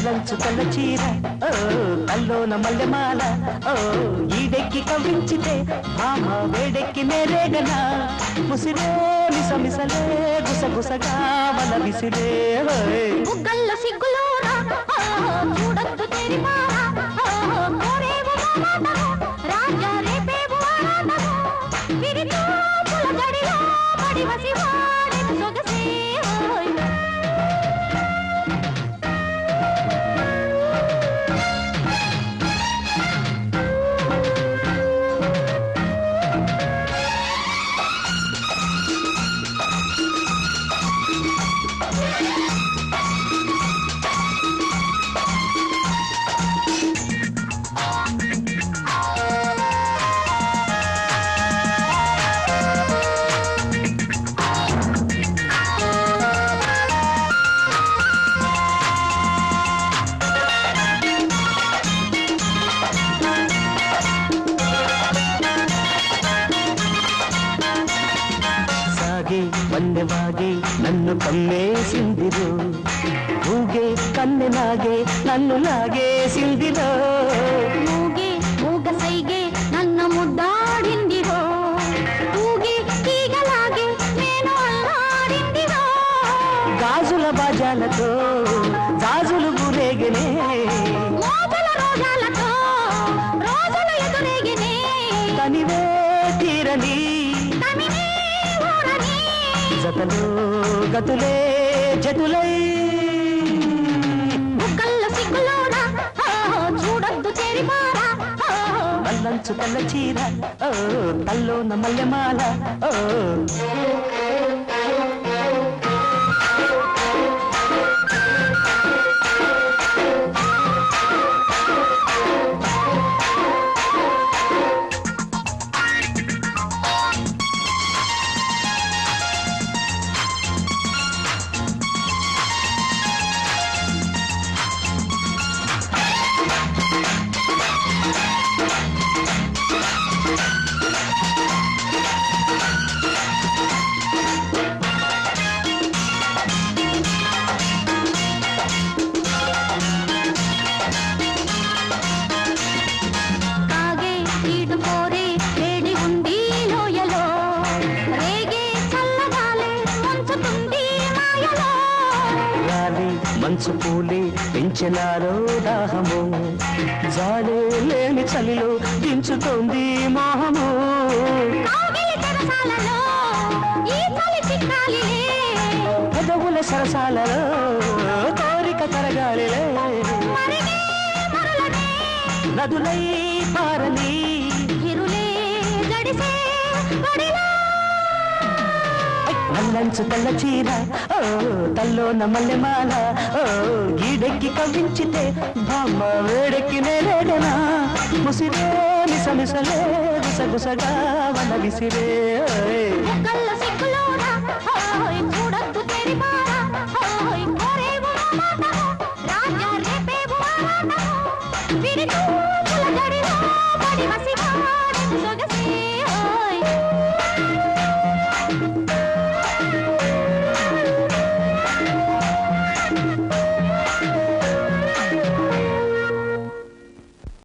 నల్లంచు తెల్ల చీర ఓ తల్లోన మల్లెమాల ఓ ఈడెక్కి కవ్వించితే మామ వేడెక్కి నేరేగనా ముసిరే మిసమిసలే గుసగుసగా వల విసిరే బుగ్గల్లో సిగ్గులోరా చూడొద్దు తెరిపారా కోరేవు రాజా రేపేవు ఆరాటము విరితో పులగడిలో పడి వసివాడెను సొగసే వన్నెవాగే నన్ను కమ్మేసిందిరో ఊగే కన్నెలాగే నన్ను లాగేసిందిరో మూగే మూగ సైగే నన్ను ముద్దాడిందిరో ఊగే తీగలాగే నేను అల్లాడిందిరో గాజుల బాజాలతో గాజులు గురేగనే మోజుల రోజాలతో రోజులు ఎదురేగినే తనివే తీరని జతలు గతులే జతులై బుగ్గల్లో సిగ్గులోరా చూడొద్దు తెరిపారా నల్లంచు తెల్ల చీర ఓ తల్లోన మల్లెమాల ఓ మంచు పూలి పెంచినారో దాహము జాలే లేని చలిలో దించుతోంది మోహము పెదవుల సరసాలలో కోరిక కరగాలిలే నదులై పారని నల్లంచు తెల్ల చీర ఓ తల్లోన మల్లెమాల ఓ ఈడెక్కి కవ్వించితే బామ్మ వేడెక్కి నేరేగనా ముసిరే మిసమిసలే గుసగుసగా వల విసిరే చూడొద్దు తెరిపారా కోరేవు రాజా రేపేవు ఆరాటము విరితో పులగడిలో పడి వసి